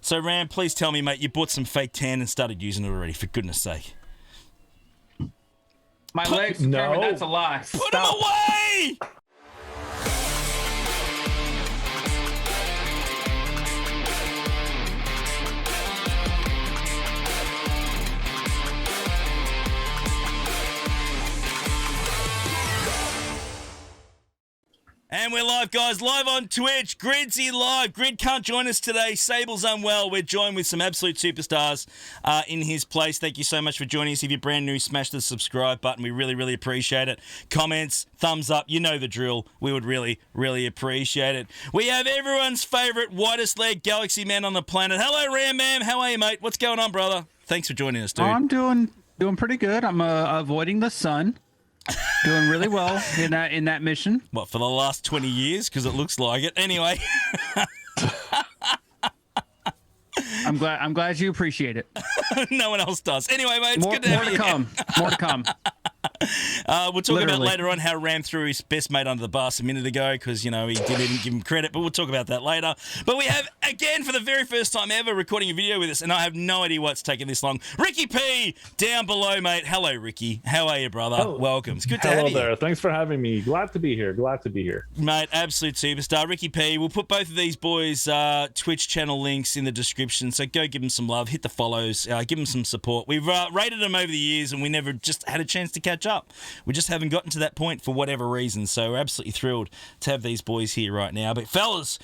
So, Ram, please tell me, mate, you bought some fake tan and started using it already, for goodness sake. My legs determined that's a lie. Put them away! And we're live, guys, live on Twitch. Grid's here live. Grid can't join us today. Sable's unwell. We're joined with some absolute superstars in his place. Thank you so much for joining us. If you're brand new, smash the subscribe button. We really, really appreciate it. Comments, thumbs up, you know the drill. We would really, really appreciate it. We have everyone's favourite whitest leg galaxy man on the planet. Hello, Ram Man. How are you, mate? What's going on, brother? Thanks for joining us, dude. I'm doing pretty good. I'm avoiding the sun. Doing really well in that mission. What, for the last 20 years? Because it looks like it. Anyway. I'm glad you appreciate it. No one else does. Anyway, mate, it's good to have you. More to come. We'll talk about later on how Ram threw his best mate under the bus a minute ago because, you know, he didn't even give him credit, but we'll talk about that later. But we have, again, for the very first time ever, recording a video with us, and I have no idea why it's taken this long. Ricky P, down below, mate. Hello, Ricky. How are you, brother? Hello. Welcome. It's good to have you. Hello there. Thanks for having me. Glad to be here. Mate, absolute superstar. Ricky P, we'll put both of these boys' Twitch channel links in the description, so go give them some love, hit the follows, give them some support. We've rated them over the years, and we never just had a chance to catch up. We just haven't gotten to that point for whatever reason, so we're absolutely thrilled to have these boys here right now. But fellas,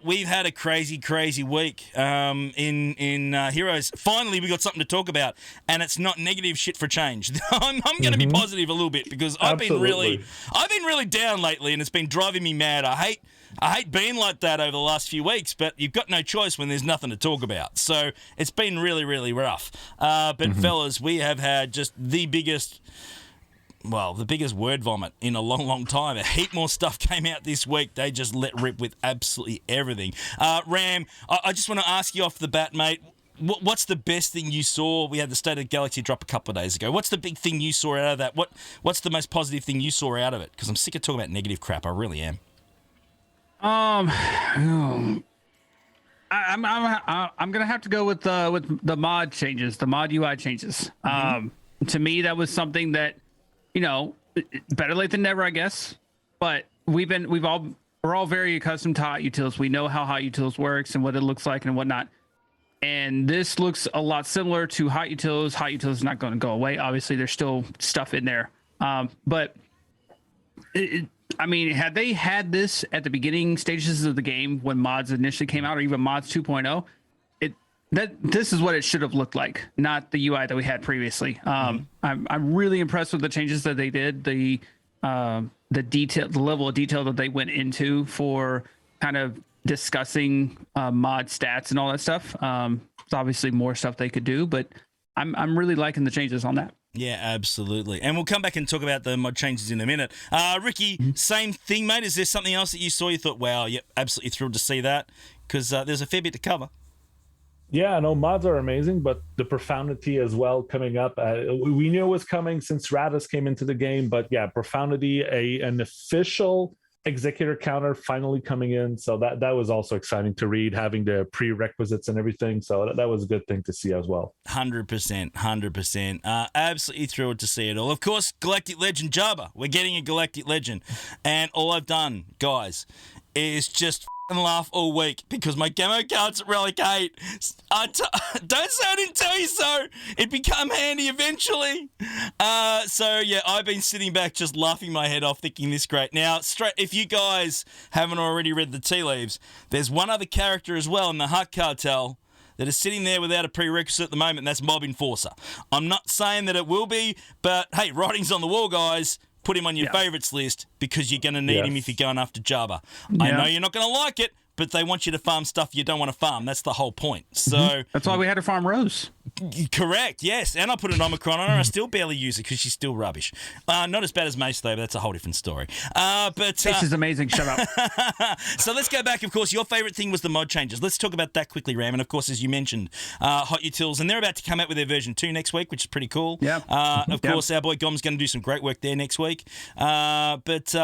we've had a crazy, crazy week in Heroes. Finally, we got something to talk about, and it's not negative shit for change. I'm going to be positive a little bit because I've been really down lately, and it's been driving me mad. I hate being like that over the last few weeks, but you've got no choice when there's nothing to talk about. So it's been really, really rough. But fellas, we have had just the biggest word vomit in a long, long time. A heap more stuff came out this week. They just let rip with absolutely everything. Ram, I just want to ask you off the bat, mate, what's the best thing you saw? We had the State of the Galaxy drop a couple of days ago. What's the big thing you saw out of that? What's the most positive thing you saw out of it? Because I'm sick of talking about negative crap. I really am. I'm gonna have to go with the mod changes, the mod UI changes. To me, that was something that, you know, better late than never, I guess. But we're all very accustomed to HotUtils. We know how HotUtils works and what it looks like and whatnot. And this looks a lot similar to HotUtils. HotUtils is not going to go away. Obviously, there's still stuff in there. But I mean, had they had this at the beginning stages of the game when mods initially came out, or even mods 2.0, this is what it should have looked like, not the UI that we had previously. I'm really impressed with the changes that they did, the detail, the level of detail that they went into for kind of discussing mod stats and all that stuff. There's obviously more stuff they could do, but I'm really liking the changes on that. Yeah, absolutely. And we'll come back and talk about the mod changes in a minute. Ricky, same thing, mate. Is there something else that you saw you thought, wow, yep, absolutely thrilled to see that? Because there's a fair bit to cover. Yeah, no, mods are amazing, but the Profundity as well coming up. We knew it was coming since Radis came into the game, but yeah, Profundity, an official executor counter finally coming in. So that was also exciting to read, having the prerequisites and everything. So that was a good thing to see as well. 100%. Absolutely thrilled to see it all. Of course, Galactic Legend Jabba. We're getting a Galactic Legend. And all I've done, guys, is just laugh all week because my camo cards at Relic 8. Don't say I didn't tell you so. It become handy eventually. So yeah, I've been sitting back just laughing my head off thinking this great. Now, if you guys haven't already read the tea leaves, there's one other character as well in the Hut Cartel that is sitting there without a prerequisite at the moment, and that's Mob Enforcer. I'm not saying that it will be, but hey, writing's on the wall, guys. Put him on your favourites list because you're going to need him if you're going after Jabba. I know you're not going to like it, but they want you to farm stuff you don't want to farm. That's the whole point. So that's why we had to farm Rose. Correct, yes. And I put an Omicron on her. I still barely use it because she's still rubbish. Not as bad as Mace, though, but that's a whole different story. Mace is amazing. Shut up. So let's go back. Of course, your favourite thing was the mod changes. Let's talk about that quickly, Ram. And, of course, as you mentioned, HotUtils. And they're about to come out with their version 2 next week, which is pretty cool. Of course, our boy Gom's going to do some great work there next week. It's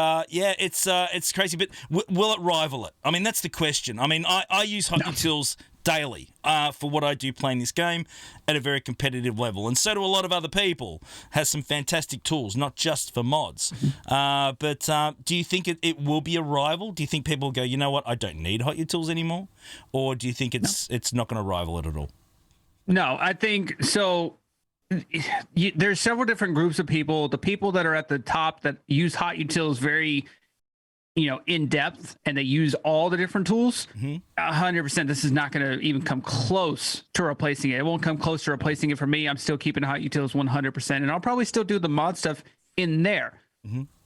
crazy. But will it rival it? I mean, that's the question. I mean, I use HotUtils daily for what I do playing this game at a very competitive level. And so do a lot of other people. Has some fantastic tools, not just for mods. But do you think it will be a rival? Do you think people go, you know what, I don't need HotUtils anymore? Or do you think it's not going to rival it at all? No, I think so. There's several different groups of people. The people that are at the top that use HotUtils very, in depth, and they use all the different tools. 100%. This is not going to even come close to replacing it. It won't come close to replacing it for me. I'm still keeping HotUtils 100%, and I'll probably still do the mod stuff in there.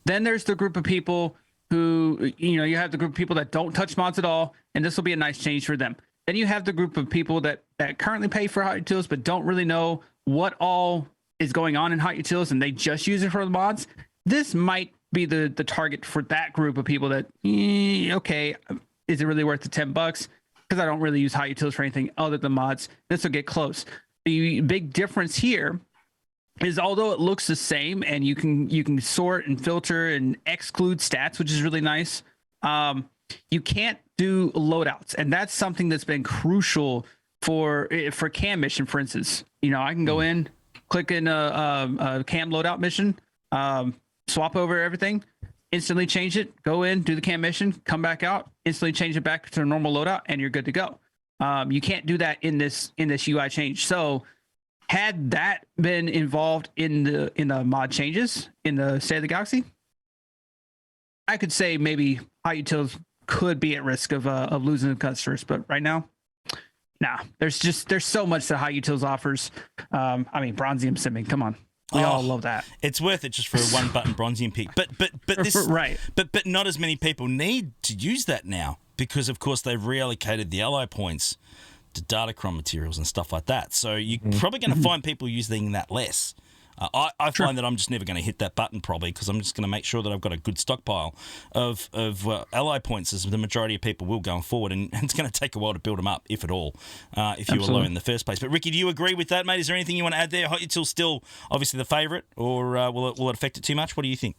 Then there's the group of people who, you have the group of people that don't touch mods at all, and this will be a nice change for them. Then you have the group of people that currently pay for HotUtils but don't really know what all is going on in HotUtils, and they just use it for the mods. This might be the target for that group of people that, okay, is it really worth the $10? Because I don't really use HotUtils for anything other than mods. This will get close. The big difference here is, although it looks the same and you can sort and filter and exclude stats, which is really nice, you can't do loadouts, and that's something that's been crucial for cam mission, for instance. I can go in, click in a cam loadout mission, swap over everything, instantly change it, go in, do the cam mission, come back out, instantly change it back to a normal loadout, and you're good to go. You can't do that in this UI change. So had that been involved in the mod changes in the State of the Galaxy, I could say maybe HotUtils could be at risk of losing the customers, but right now, nah. There's so much that HotUtils offers. Bronzium simming, come on, we all love that. It's worth it just for a one button Bronzium pick, but this right. But not as many people need to use that now, because of course they've reallocated the ally points to Datacron materials and stuff like that. So you're probably going to find people using that less. I find that I'm just never going to hit that button, probably, because I'm just going to make sure that I've got a good stockpile of ally points, as the majority of people will going forward, and it's going to take a while to build them up, if at all, if you were low in the first place. But Ricky, do you agree with that, mate? Is there anything you want to add there? HotUtils still obviously the favourite, or will it affect it too much? What do you think?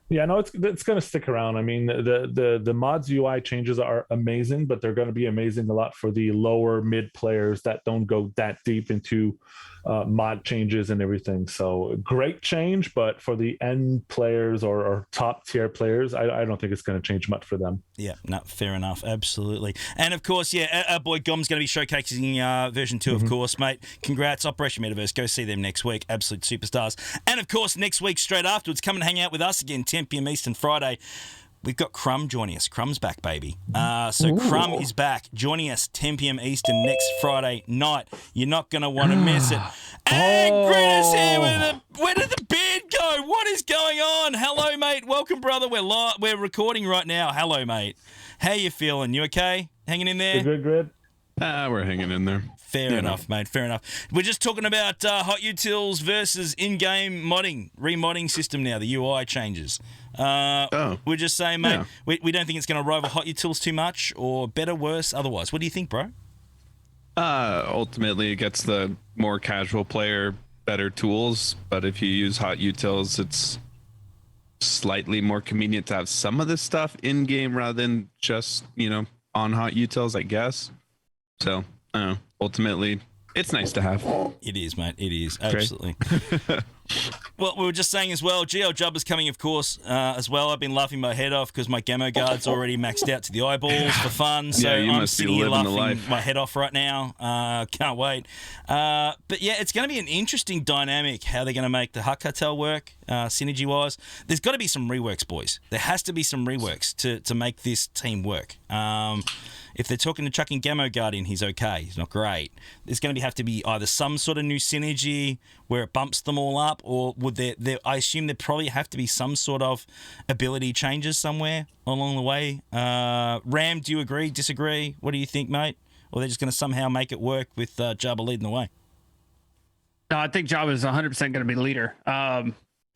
Yeah, no, it's going to stick around. I mean, the mods UI changes are amazing, but they're going to be amazing a lot for the lower mid players that don't go that deep into mod changes and everything. So great change, but for the end players or top tier players, I don't think it's going to change much for them. Yeah, no, fair enough, absolutely. And of course, yeah, our boy Gom's going to be showcasing version 2, of course, mate. Congrats, Operation Metaverse. Go see them next week, absolute superstars. And of course, next week straight afterwards, come and hang out with us again, 10 p.m. Eastern Friday. We've got Crumb joining us. Crumb's back, baby. So Crumb is back, joining us 10 p.m. Eastern next Friday night. You're not going to want to miss it. And Gritter's here. Where did the beard go? What is going on? Hello, mate. Welcome, brother. We're recording right now. Hello, mate. How you feeling? You okay? Hanging in there? Good, Grid. We're hanging in there. Fair enough, mate. Fair enough. We're just talking about HotUtils versus in-game remodding system now, the UI changes. We're just saying, mate, we don't think it's going to rival HotUtils too much, or better, worse, otherwise. What do you think, bro? Ultimately, it gets the more casual player better tools, but if you use HotUtils, it's slightly more convenient to have some of this stuff in-game rather than just, on HotUtils, I guess. So, I don't know. Ultimately, it's nice to have. It is, mate. It is. Absolutely. Well, we were just saying as well, GL Jabba's coming, of course, as well. I've been laughing my head off because my Gamma Guard's already maxed out to the eyeballs for fun. So I'm sitting here laughing my head off right now. Can't wait. But yeah, it's going to be an interesting dynamic how they're going to make the Hut Cartel work, synergy-wise. There's got to be some reworks, boys. There has to be some reworks to make this team work. If they're talking to chucking Gamma Guard in, he's okay. He's not great. There's going to have to be either some sort of new synergy where it bumps them all up, or would there I assume there probably have to be some sort of ability changes somewhere along the way. Ram, do you agree, disagree? What do you think, mate? Or they're just going to somehow make it work with Jabba leading the way? No, I think Jabba is 100% going to be the leader.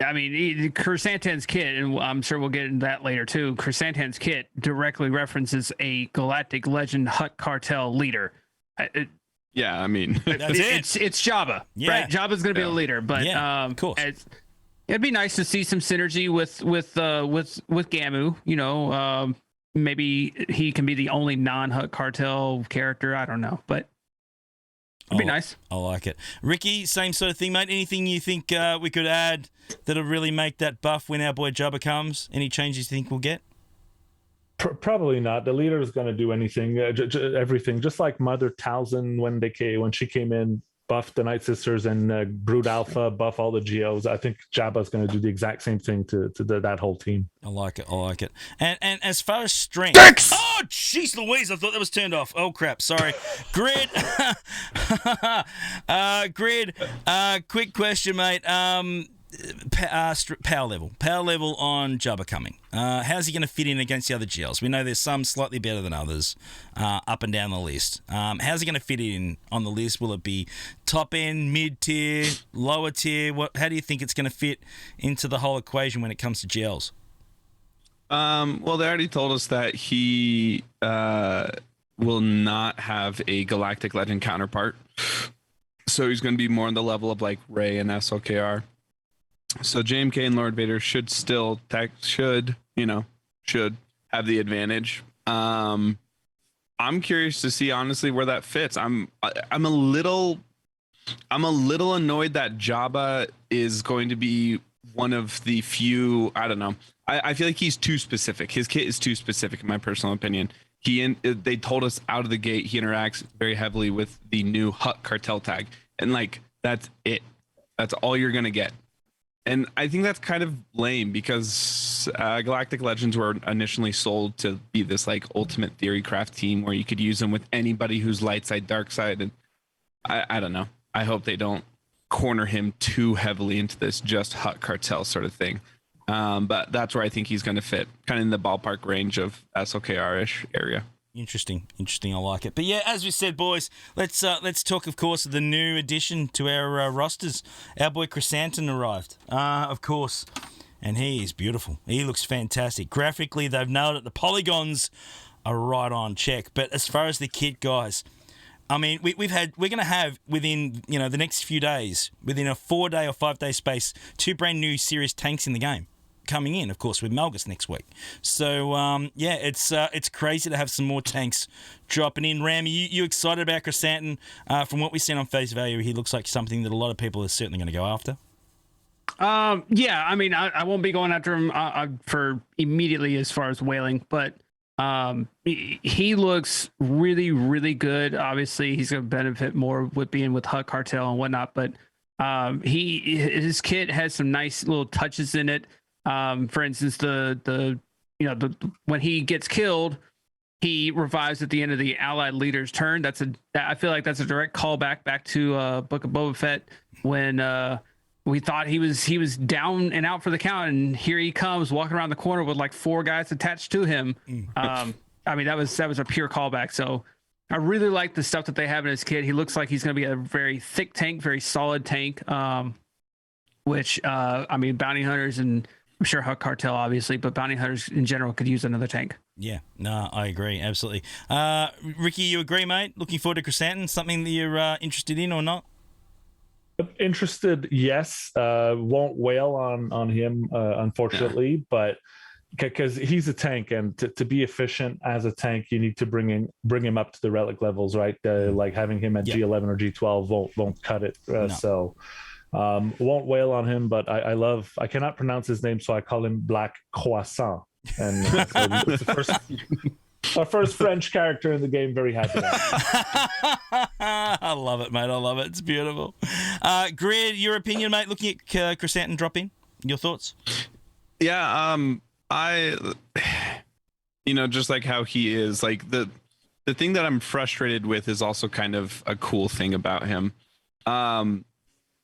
Krrsantan's kit, and I'm sure we'll get into that later too. Krrsantan's kit directly references a Galactic Legend Hut Cartel leader. Yeah, I mean, it's Jabba, right? Jabba's going to be the leader, but of course, it'd be nice to see some synergy with Gamu. maybe he can be the only non-Hut Cartel character. I don't know, but it'd be nice. I like it. Ricky, same sort of thing, mate. Anything you think we could add that'll really make that buff when our boy Jabba comes? Any changes you think we'll get? Probably not. The leader is going to do anything, everything, just like Mother Talzin when she came in, buff the Night Sisters and Brood Alpha, buff all the Geos. I think Jabba's going to do the exact same thing to that whole team. I like it. And as far as strength, oh jeez Louise, I thought that was turned off. Oh crap, sorry. Grid, quick question, mate. Power level on Jabba coming. How's he going to fit in against the other GLs? We know there's some slightly better than others, up and down the list. How's he going to fit in on the list? Will it be top end, mid tier, lower tier? How do you think it's going to fit into the whole equation when it comes to GLs? Well, they already told us that he will not have a Galactic Legend counterpart, so he's going to be more on the level of like Rey and SLKR. So JMK and Lord Vader should still should have the advantage. I'm curious to see honestly where that fits. I'm a little annoyed that Jabba is going to be one of the few. I don't know. I feel like he's too specific. His kit is too specific, in my personal opinion. They told us out of the gate he interacts very heavily with the new Hut Cartel tag, and like that's it. That's all you're gonna get. And I think that's kind of lame because Galactic Legends were initially sold to be this like ultimate theory craft team where you could use them with anybody who's light side, dark side. And I don't know. I hope they don't corner him too heavily into this just Hut Cartel sort of thing. But that's where I think he's going to fit, kind of in the ballpark range of SLKR-ish area. Interesting. I like it. But yeah, as we said, boys, let's talk, of course, of the new addition to our rosters. Our boy Krrsantan arrived, of course, and he is beautiful. He looks fantastic. Graphically, they've nailed it. The polygons are right on check. But as far as the kit, guys, I mean, we're going to have within the next few days, within a 4-day or 5-day space, 2 brand new serious tanks in the game. Coming in, of course, with Malgus next week. So, it's crazy to have some more tanks dropping in. Ram, you excited about Krrsantan? From what we've seen on face value, he looks like something that a lot of people are certainly going to go after. Yeah, I mean, I won't be going after him for immediately as far as whaling, but he looks really, really good. Obviously, he's going to benefit more with being with Hut Cartel and whatnot, but his kit has some nice little touches in it. For instance, the when he gets killed, he revives at the end of the allied leader's turn. I feel like that's a direct callback back to Book of Boba Fett when we thought he was down and out for the count, and here he comes walking around the corner with like 4 guys attached to him. I mean, that was a pure callback. So I really like the stuff that they have in his kit. He looks like he's going to be a very thick tank, very solid tank. Which I mean, bounty hunters and I'm sure Hut Cartel, obviously, but bounty hunters in general could use another tank. Yeah, no, I agree, absolutely. Ricky, you agree, mate? Looking forward to Krrsantan? Something that you're interested in or not? Interested, yes. Won't wail on him, unfortunately, but because he's a tank, and to be efficient as a tank, you need to bring him up to the relic levels, right? Like having him at G11 or G12 won't cut it. No. So. Won't wail on him, but I cannot pronounce his name, so I call him Black Croissant. And so it's our first French character in the game. Very happy about it. I love it, mate. I love it. It's beautiful. Grid, your opinion, mate, looking at Krrsantan drop in? Your thoughts? Yeah, just like how he is, like the thing that I'm frustrated with is also kind of a cool thing about him.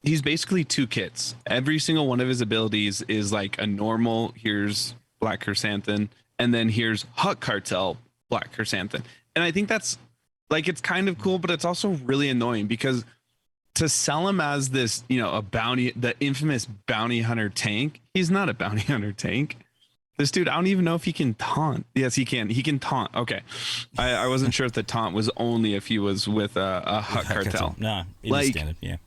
He's basically 2 kits. Every single one of his abilities is like a normal, here's Black Krrsantan, and then here's Hut Cartel Black Krrsantan. And I think that's like, it's kind of cool, but it's also really annoying because to sell him as this, the infamous bounty hunter tank, he's not a bounty hunter tank. This dude, I don't even know if he can taunt. Yes, he can. He can taunt. Okay. I wasn't sure if the taunt was only if he was with a Hut Cartel. No, it is standard, yeah.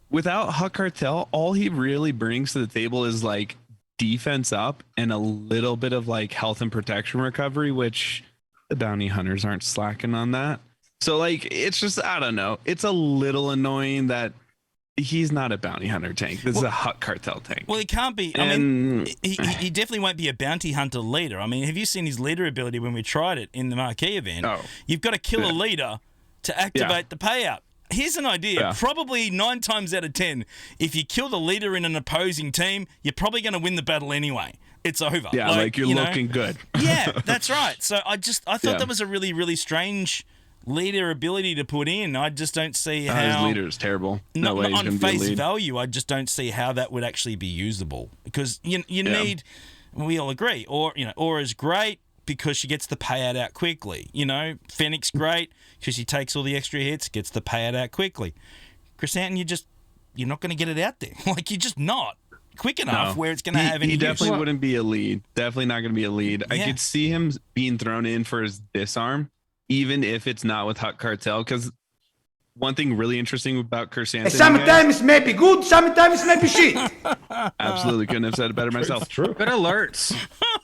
Without Hut Cartel, all he really brings to the table is like defense up and a little bit of like health and protection recovery, which the bounty hunters aren't slacking on that. So like, it's just, I don't know. It's a little annoying that he's not a bounty hunter tank. This is a Hut Cartel tank. Well, he can't be. I mean, he definitely won't be a bounty hunter leader. I mean, have you seen his leader ability when we tried it in the marquee event? Oh. You've got to kill a leader to activate the payout. Here's an idea. Yeah. Probably 9 times out of 10, if you kill the leader in an opposing team, you're probably going to win the battle anyway. It's over. Yeah, like you're looking good. Yeah, that's right. So I thought that was a really, really strange leader ability to put in. I just don't see how his leader is terrible. No way he's on going to be a face lead. value, I just don't see how that would actually be usable, because you need. We all agree, Aura's great because she gets the payout out quickly. Fennec's great because she takes all the extra hits, gets the payout out quickly. Krrsantan, you're not going to get it out there. Like, you're just not quick enough where it's going to have any He definitely use. wouldn't be a lead. Definitely not going to be a lead. Yeah. I could see him being thrown in for his disarm, even if it's not with Hut Cartel, because one thing really interesting about Krrsantan. Sometimes it may be good, sometimes it may be shit. Absolutely couldn't have said it better myself. It's true. Good alerts.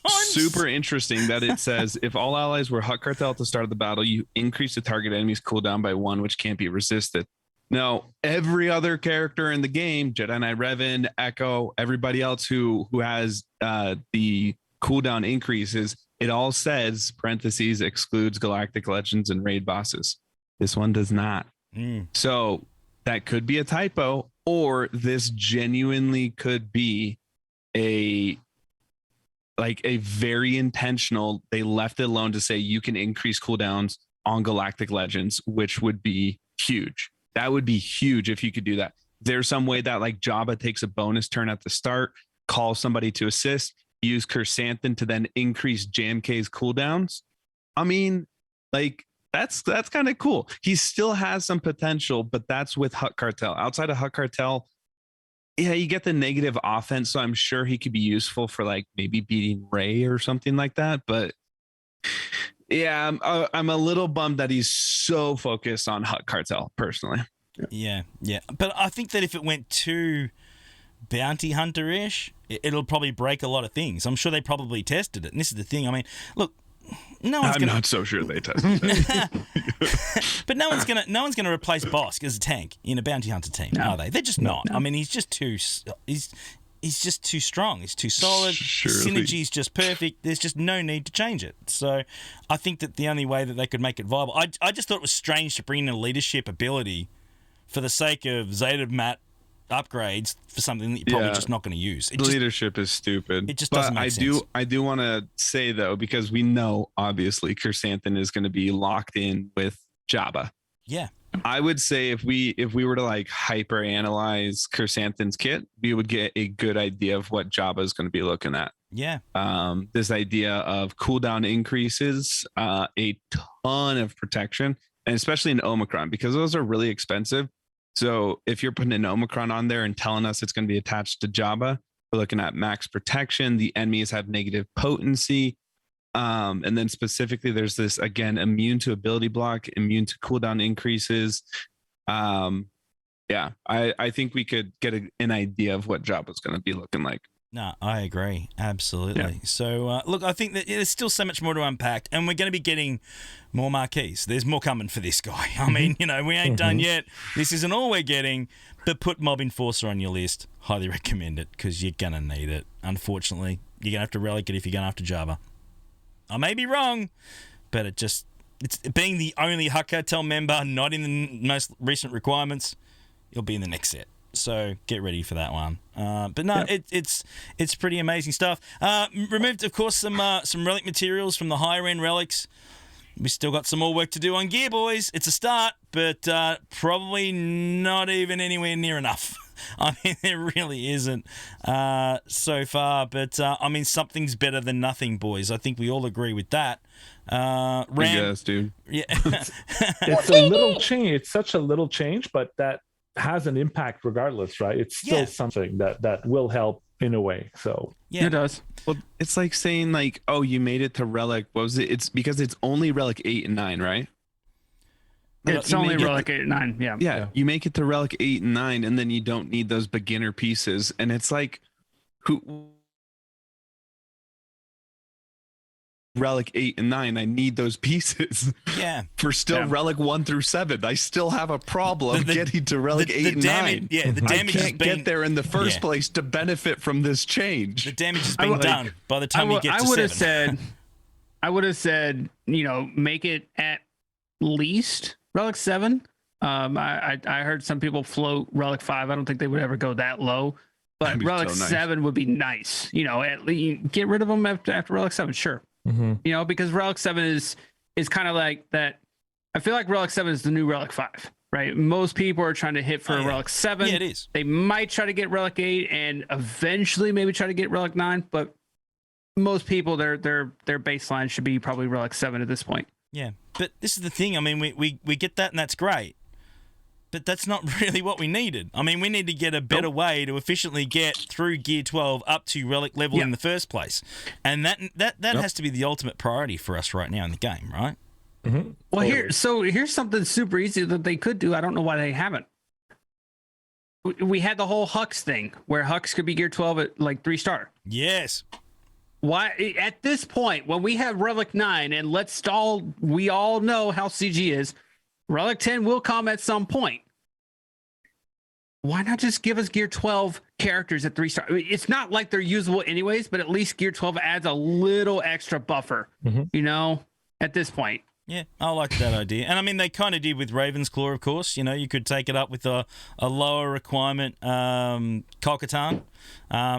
Super interesting that it says if all allies were Hut Cartel at the start of the battle, you increase the target enemy's cooldown by 1, which can't be resisted. Now, every other character in the game, Jedi Knight Revan, Echo, everybody else who has the cooldown increases, it all says, parentheses, excludes Galactic Legends and raid bosses. This one does not. So that could be a typo, or this genuinely could be a very intentional. They left it alone to say you can increase cooldowns on Galactic Legends, which would be huge. That would be huge if you could do that. There's some way that like Jabba takes a bonus turn at the start, calls somebody to assist, use Krrsantan to then increase JMK's cooldowns. I mean, like, that's kind of cool. He still has some potential, but that's with Hut Cartel. Outside of Hut Cartel, yeah, you get the negative offense, so I'm sure he could be useful for like maybe beating Rey or something like that. But yeah, I'm a little bummed that he's so focused on Hut Cartel personally. Yeah. But I think that if it went too bounty hunter-ish, it'll probably break a lot of things. I'm sure they probably tested it. And this is the thing. I mean, look, I'm not so sure they tested it. But no one's gonna replace Bosk as a tank in a bounty hunter team, are they? They're just not. I mean, he's just too strong. He's too solid. Surely. Synergy's just perfect. There's just no need to change it. So I think that the only way that they could make it viable, I just thought it was strange to bring in a leadership ability for the sake of Zeta Mat upgrades for something that you're probably just not going to use. Leadership is stupid. It just doesn't make sense. I do want to say though, because we know obviously Krrsantan is going to be locked in with Jabba. Yeah. I would say if we were to like hyper analyze Krrsantan's kit, we would get a good idea of what Jabba is going to be looking at. Yeah. This idea of cooldown increases, a ton of protection, and especially in Omicron, because those are really expensive. So if you're putting an Omicron on there and telling us it's going to be attached to Jabba, we're looking at max protection. The enemies have negative potency. And then specifically, there's this, again, immune to ability block, immune to cooldown increases. Yeah, I think we could get an idea of what Jabba's going to be looking like. No, I agree. Absolutely. Yeah. So, look, I think that there's still so much more to unpack, and we're going to be getting more marquees. There's more coming for this guy. I mean, we ain't done yet. This isn't all we're getting, but put Mob Enforcer on your list. Highly recommend it, because you're going to need it. Unfortunately, you're going to have to relic it if you're going after Jabba. I may be wrong, but it's being the only Hut Cartel member not in the most recent requirements, you'll be in the next set. So get ready for that one. But no, it's pretty amazing stuff. Removed, of course, some relic materials from the higher end relics. We still got some more work to do on gear, boys. It's a start, but probably not even anywhere near enough. I mean, there really isn't so far. But I mean, something's better than nothing, boys. I think we all agree with that. Ram, Yes, dude. Yeah, It's a little change. It's such a little change, but that has an impact regardless, right? It's still something that will help in a way. So yeah, It does. Well, it's like saying like, oh, you made it to Relic. What was it? It's because it's only Relic 8 and 9, right? It's You only make it- Relic 8 and 9. Yeah. Yeah, you make it to Relic 8 and 9, and then you don't need those beginner pieces. And it's like, who Relic 8 and 9. I need those pieces. Yeah. For still Relic 1 through 7. I still have a problem getting to Relic 8 and 9. Yeah, the damage I can't get there in the first place to benefit from this change. The damage has been done by the time you get to 7. I would have said, make it at least Relic 7. I heard some people float Relic 5. I don't think they would ever go that low. But Relic 7 would be nice. At least get rid of them after Relic 7, sure. Because Relic 7 is kind of like that. I feel like Relic 7 is the new Relic 5, right? Most people are trying to hit for Relic 7. Yeah, it is. They might try to get Relic 8 and eventually maybe try to get Relic 9, but most people their baseline should be probably Relic 7 at this point. Yeah, but this is the thing. I mean, we get that, and that's great. But that's not really what we needed. I mean, we need to get a better way to efficiently get through Gear 12 up to Relic level in the first place. And that has to be the ultimate priority for us right now in the game, right? Mm-hmm. Well, here's something super easy that they could do. I don't know why they haven't. We had the whole Hux thing where Hux could be Gear 12 at like 3-star. Yes. Why at this point when we have Relic 9 and we all know how CG is, Relic 10 will come at some point. Why not just give us Gear 12 characters at 3-star? I mean, it's not like they're usable anyways, but at least Gear 12 adds a little extra buffer, at this point. Yeah, I like that idea. And I mean, they kind of did with Raven's Claw, of course. You could take it up with a lower requirement Krrsantan.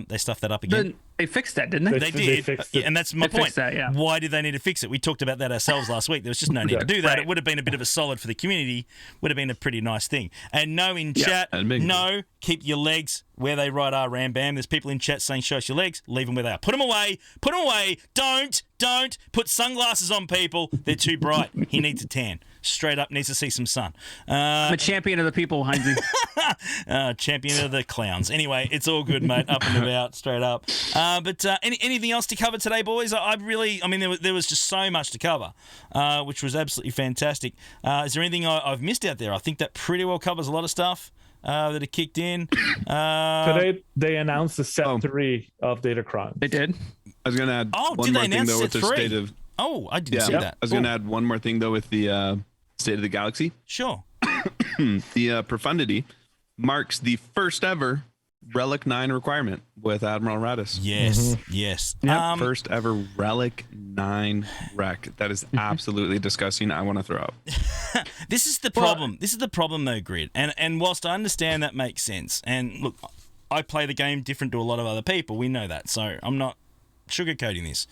They stuffed that up again. They fixed that, didn't they? They did, and that's my point. That, yeah. Why did they need to fix it? We talked about that ourselves last week. There was just no need to do that. Right. It would have been a bit of a solid for the community. Would have been a pretty nice thing. And no, in chat, no, keep your legs where they right are, Ram Bam. There's people in chat saying, show us your legs. Leave them where they are. Put them away. Put them away. Don't put sunglasses on people. They're too bright. He needs a tan. Straight up needs to see some sun. I'm a champion of the people, Heinzie. Champion of the clowns. Anyway, it's all good, mate. Up and about, straight up. But anything else to cover today, boys? I mean, there was just so much to cover, which was absolutely fantastic. Is there anything I've missed out there? I think that pretty well covers a lot of stuff that have kicked in. Today, they announced the set 3 of Datacron. They did? I was going to add one more thing, though, with the state of... Oh, I didn't see that. I was going to add one more thing, though, with the State of the Galaxy. Sure. The Profundity marks the first ever Relic 9 requirement with Admiral Radis. Yes, yes. Yep. First ever Relic 9 rec. That is absolutely disgusting. I want to throw up. This is the problem. This is the problem, though, Grid. And whilst I understand that makes sense, and look, I play the game different to a lot of other people. We know that, so I'm not sugarcoating this.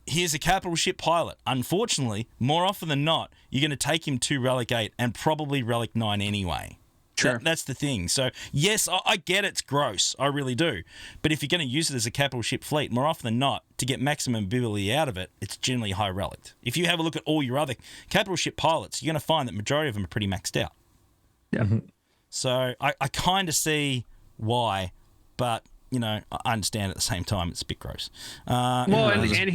Here's a capital ship pilot. Unfortunately, more often than not, you're going to take him to Relic 8 and probably Relic 9 anyway. Sure. That's the thing. So, yes, I get it's gross. I really do. But if you're going to use it as a capital ship fleet, more often than not, to get maximum ability out of it, it's generally high relic. If you have a look at all your other capital ship pilots, you're going to find that majority of them are pretty maxed out. Yeah. So, I kind of see why, but... I understand at the same time it's a bit gross. And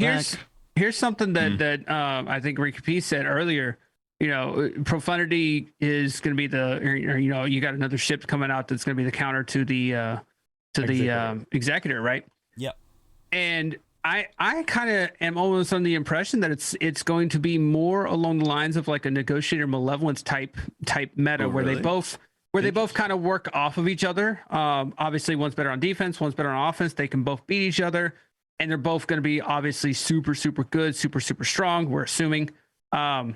here's something that I think Ricky P said earlier. Profundity is going to be you got another ship coming out that's going to be the counter to the Executor, right? Yep. And I kind of am almost under the impression that it's going to be more along the lines of like a Negotiator Malevolence type meta where they both kind of work off of each other. Obviously, one's better on defense, one's better on offense. They can both beat each other, and they're both going to be obviously super, super good, super, super strong, we're assuming. I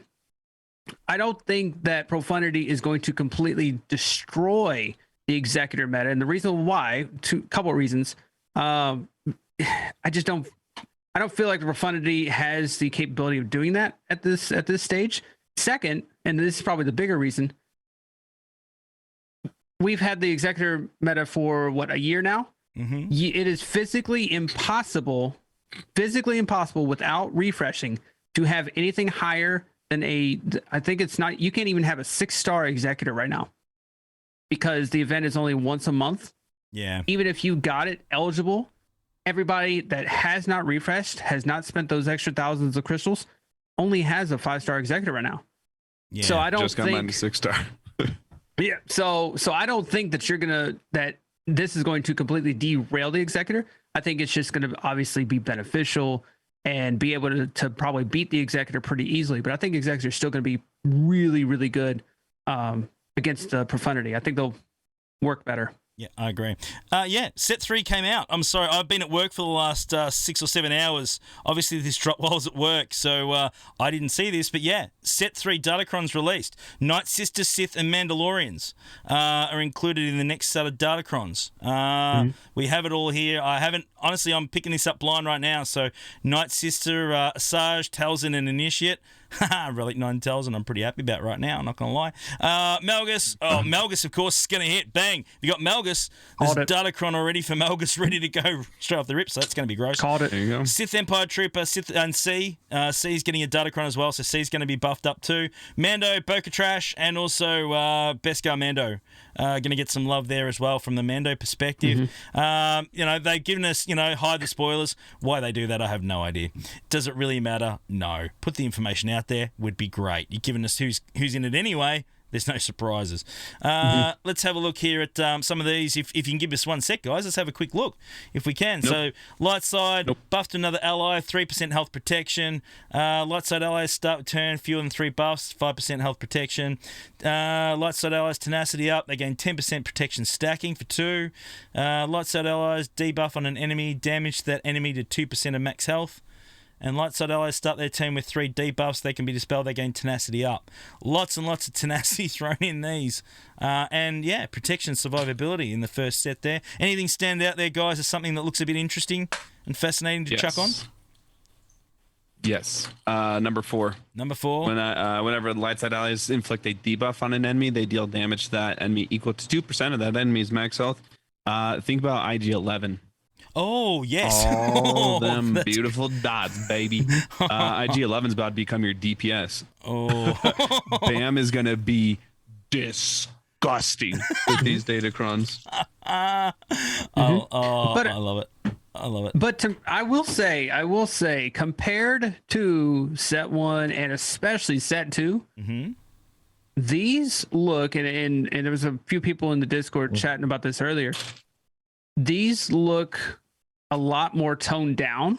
don't think that Profundity is going to completely destroy the Executor meta. And the reason why, couple of reasons. I don't feel like the Profundity has the capability of doing that at this stage. Second, and this is probably the bigger reason, we've had the Executor meta for a year now. Mm-hmm. It is physically impossible without refreshing to have anything higher than I think it's not, you can't even have a 6-star Executor right now because the event is only once a month. Yeah. Even if you got it eligible, everybody that has not refreshed, has not spent those extra thousands of crystals, only has a 5-star Executor right now. Yeah. So I don't just got mine to 6-star. Yeah, so I don't think that this is going to completely derail the Executor. I think it's just going to obviously be beneficial and be able to probably beat the Executor pretty easily. But I think Executor is still going to be really, really good against Profundity. I think they'll work better. Yeah, I agree. Set 3 came out. I'm sorry, I've been at work for the last 6 or 7 hours. Obviously, this dropped while I was at work, so I didn't see this. But yeah, Set 3 Datacrons released. Night Sister, Sith, and Mandalorians are included in the next set of Datacrons. We have it all here. Honestly, I'm picking this up blind right now. So Night Sister, Asajj, Talzin, and Initiate. Relic 9 Talzin, I'm pretty happy about right now, I'm not going to lie. Malgus, Malgus, of course, is going to hit. Bang. You got Malgus. There's Datacron already for Malgus, ready to go straight off the rip, so that's going to be gross. Called it. There you go. Sith Empire Trooper, Sith and C. C's getting a Datacron as well, so C's going to be buffed up too. Mando, Boca Trash, and also Beskar Mando. Going to get some love there as well from the Mando perspective. They've given us, hide the spoilers. Why they do that, I have no idea. Does it really matter? No. Put the information out there would be great. You've given us who's in it anyway. There's no surprises. Let's have a look here at some of these. If you can give us one sec, guys, let's have a quick look if we can. Nope. So, light side, buffed another ally, 3% health protection. Light side allies start with turn, fewer than 3 buffs, 5% health protection. Light side allies, tenacity up, they gain 10% protection stacking for 2. Light side allies, debuff on an enemy, damage that enemy to 2% of max health. And light side allies start their turn with 3 debuffs. They can be dispelled. They gain tenacity up. Lots and lots of tenacity thrown in these. Protection, survivability in the first set there. Anything stand out there, guys, as something that looks a bit interesting and fascinating to chuck on? Yes. Number 4. Number 4. Whenever light side allies inflict a debuff on an enemy, they deal damage to that enemy equal to 2% of that enemy's max health. Think about IG-11. Oh, yes. All them beautiful dots, baby. IG-11's about to become your DPS. Oh. Bam is going to be disgusting with these Datacrons. I love it. I love it. But I will say, compared to Set 1 and especially Set 2, these look, and there was a few people in the Discord chatting about this earlier, these look a lot more toned down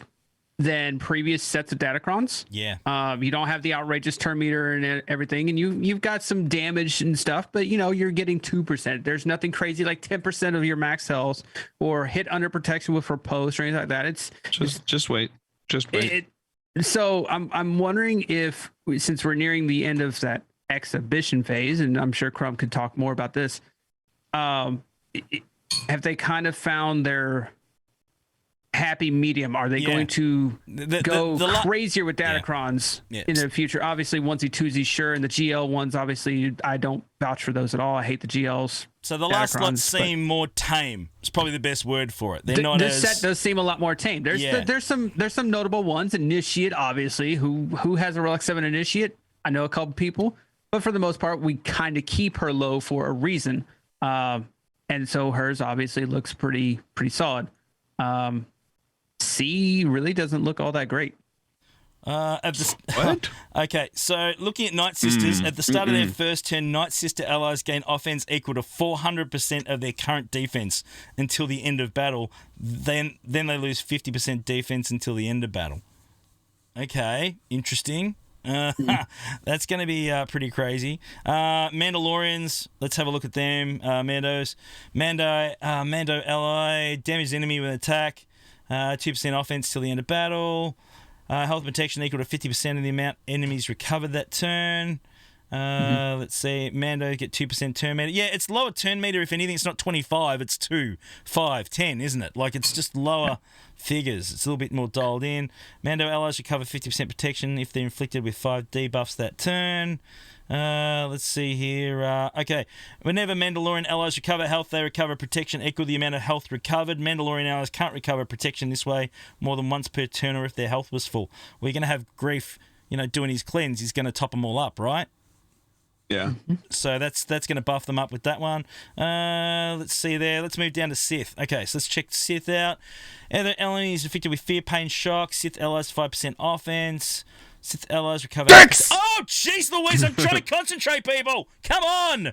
than previous sets of Datacrons. Yeah. You don't have the outrageous turn meter and everything, and you've got some damage and stuff, but you're getting 2%. There's nothing crazy like 10% of your max health or hit under protection with riposte or anything like that. It's just wait. So I'm wondering if, since we're nearing the end of that exhibition phase, and I'm sure Crumb could talk more about this, have they kind of found their happy medium? Are they going to go crazier with Datacrons in the future? Obviously, onesie twosie, sure, and the GL ones, obviously, I don't vouch for those at all. I hate the GLs. So the last lot seem more tame. It's probably the best word for it. They're not this set does seem a lot more tame. There's some notable ones. Initiate, obviously, who has a Relic 7 Initiate? I know a couple people, but for the most part, we kind of keep her low for a reason. And so hers obviously looks pretty solid. C really doesn't look all that great. What? Okay, so looking at Night Sisters, at the start of their first turn, Night Sister allies gain offense equal to 400% of their current defense until the end of battle. Then they lose 50% defense until the end of battle. Okay, interesting. That's going to be pretty crazy. Mandalorians, let's have a look at them. Mando ally, damage enemy with attack, 2% offense till the end of battle. Health protection equal to 50% of the amount enemies recovered that turn. Let's see. Mando get 2% turn meter. Yeah, it's lower turn meter. If anything, it's not 25. It's 2, 5, 10, isn't it? Like, it's just lower figures. It's a little bit more dialed in. Mando allies recover 50% protection if they're inflicted with 5 debuffs that turn. Let's see here. Okay. Whenever Mandalorian allies recover health, they recover protection equal to the amount of health recovered. Mandalorian allies can't recover protection this way more than once per turn or if their health was full. We're going to have Grief, doing his cleanse. He's going to top them all up, right? Yeah. So that's going to buff them up with that one. Let's see there. Let's move down to Sith. Okay, so let's check Sith out. Other enemies affected with fear, pain, shock. Sith allies 5% offense. Sith allies recover. Dicks! Oh, jeez Louise, I'm trying to concentrate, people. Come on.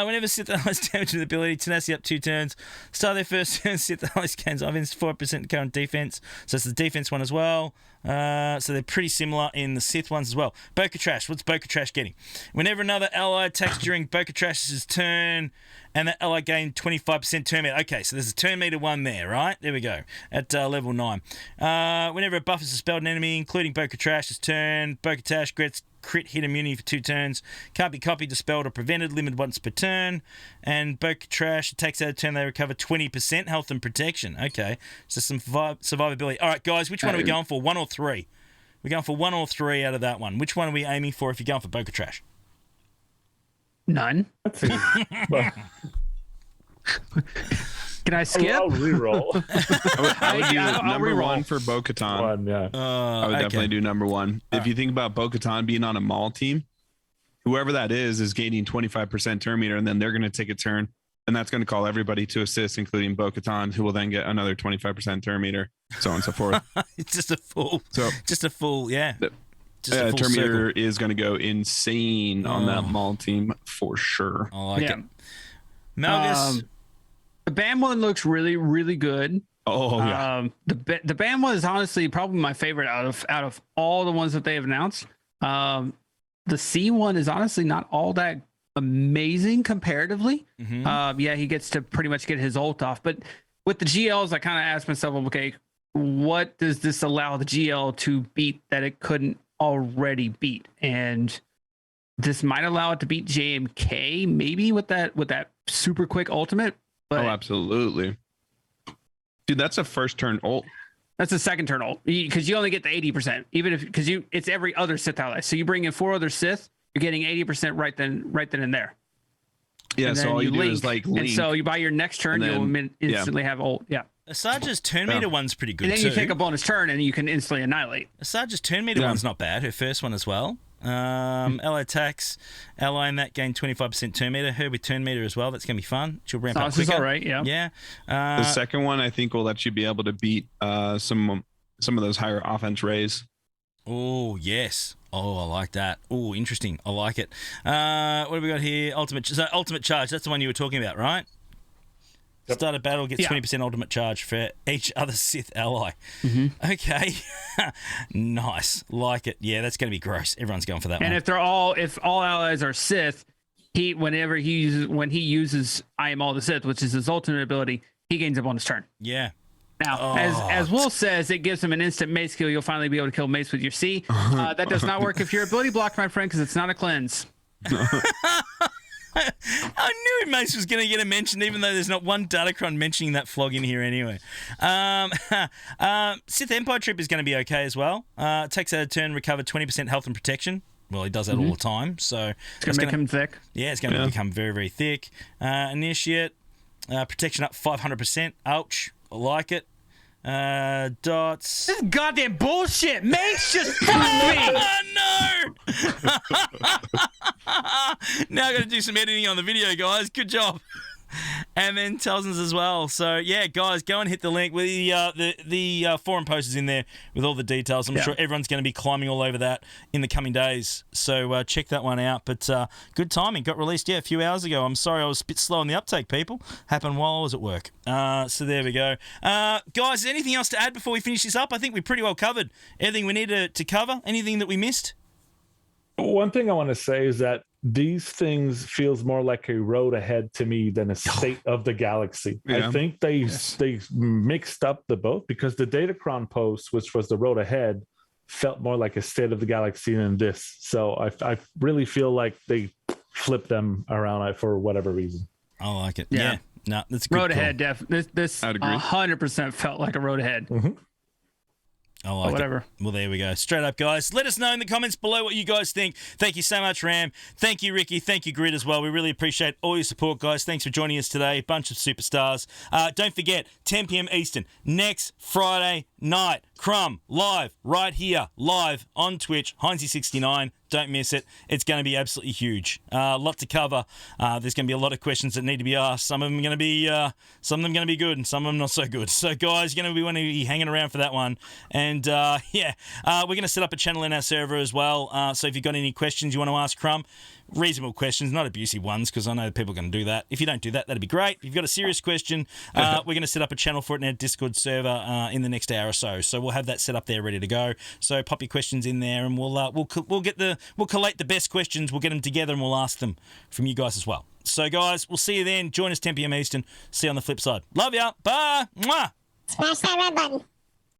Whenever Sith allies damage with ability, tenacity up 2 turns. Start their first turn, Sith allies gains offense 4% current defense. So it's the defense one as well. So they're pretty similar in the Sith ones as well. Boca Trash. What's Boca Trash getting? Whenever another ally attacks during Boca Trash's turn, and that ally gained 25% turn meter. Okay, so there's a turn meter one there, right? There we go. At level 9. Whenever a buff is dispelled an enemy, including Boca Trash's turn, Boca Trash gets crit hit immunity for 2 turns. Can't be copied, dispelled, or prevented. Limited once per turn. And Boca Trash attacks out of turn. They recover 20% health and protection. Okay, so some survivability. All right, guys, which one are we going for? 1 or 3? We're going for 1 or 3 out of that one. Which one are we aiming for if you're going for Boca Trash? None. Well, Can I skip? I'll reroll. I would do I'll number reroll. 1 for Bo-Katan. One, yeah. I would definitely do number 1. If you think about Bo-Katan being on a Maul team, whoever that is gaining 25% turn meter, and then they're going to take a turn, and that's going to call everybody to assist, including Bo-Katan, who will then get another 25% turn meter, so on and so forth. It's just a full, yeah. Just a full turn circle. meter is going to go insane on that Maul team for sure. I like it. Malgus. The BAM one looks really, really good. Oh yeah. The BAM one is honestly probably my favorite out of all the ones that they have announced. The C one is honestly not all that amazing comparatively. Yeah, he gets to pretty much get his ult off, but with the GLs, I kind of asked myself, okay, what does this allow the GL to beat that it couldn't already beat? And this might allow it to beat JMK maybe with that super quick ultimate. But absolutely. Dude, that's a first turn ult. that's a second turn ult because you only get the 80%, even if because it's every other Sith ally. So you bring in 4 other Sith, you're getting 80% right then and there. Yeah, And so then all you do link, is like link. and so you buy your next turn, and you'll instantly have ult. Yeah. Asajj's turn meter one's pretty good And then too. you take a bonus turn and you can instantly annihilate. Asajj's turn meter one's not bad. Her first one as well. Ally attacks, ally in that gain 25% turn meter. Her with turn meter as well. That's gonna be fun. She'll ramp up This is quicker. all right. Yeah. Yeah. The second one, I think, will let you be able to beat some of those higher offense rays. Oh yes. Oh, I like that. Oh, interesting. I like it. What have we got here? Ultimate charge. That's the one you were talking about, right? Yep. Start a battle, gets 20% ultimate charge for each other Sith ally. Okay. Nice. Like it. Yeah, that's going to be gross. Everyone's going for that one. And if all allies are Sith, when he uses I am all the Sith, which is his ultimate ability, he gains a bonus turn. Yeah. Now, as Will says, it gives him an instant mace kill. You'll finally be able to kill mace with your C. That does not work if your ability blocked, my friend, because it's not a cleanse. I knew Mace was going to get a mention, even though there's not one Datacron mentioning that flog in here anyway. Sith Empire Trip is going to be okay as well. Takes out a turn, recover 20% health and protection. Well, he does that all the time, so it's going to make him thick. Yeah, it's going to become very, very thick. Initiate, protection up 500%. Ouch, I like it. Dots. This is goddamn bullshit. Mace just fucked me. Oh, no! Now I got to do some editing on the video, guys. Good job. And then Telson's as well. So yeah, guys, go and hit the link with the forum post is in there with all the details. I'm sure everyone's going to be climbing all over that in the coming days. So check that one out. But good timing. Got released a few hours ago. I'm sorry I was a bit slow on the uptake. People happened while I was at work. So there we go. Guys, anything else to add before we finish this up? I think we pretty well covered everything we needed to cover. Anything that we missed? One thing I want to say is that these things feels more like a road ahead to me than a state of the galaxy. I think they mixed up the both because the Datacron post, which was the road ahead, felt more like a state of the galaxy than this. So I really feel like they flipped them around for whatever reason. I like it. Yeah. No, that's a good road call. ahead. This 100% felt like a road ahead. Mm-hmm. I like whatever. it. Well, there we go. Straight up, guys. Let us know in the comments below what you guys think. Thank you so much, Ram. Thank you, Ricky. Thank you, Grid, as well. We really appreciate all your support, guys. Thanks for joining us today. Bunch of superstars. Don't forget, 10 p.m. Eastern, next Friday night. Crumb, live, right here, live on Twitch, Heinzie69. Don't miss it. It's going to be absolutely huge. A lot to cover. There's going to be a lot of questions that need to be asked. Some of them going to be good, and some of them not so good. So, guys, you're going to want to be hanging around for that one. And we're going to set up a channel in our server as well. So if you've got any questions you want to ask Crumb, reasonable questions, not abusive ones, because I know people are going to do that. If you don't do that, that'd be great. If you've got a serious question, we're going to set up a channel for it in our Discord server in the next hour or so. So we'll have that set up there, ready to go. So pop your questions in there, and we'll collate the best questions. We'll get them together, and we'll ask them from you guys as well. So guys, we'll see you then. Join us 10 p.m. Eastern. See you on the flip side. Love ya. Bye. Mwah. Smash that red button.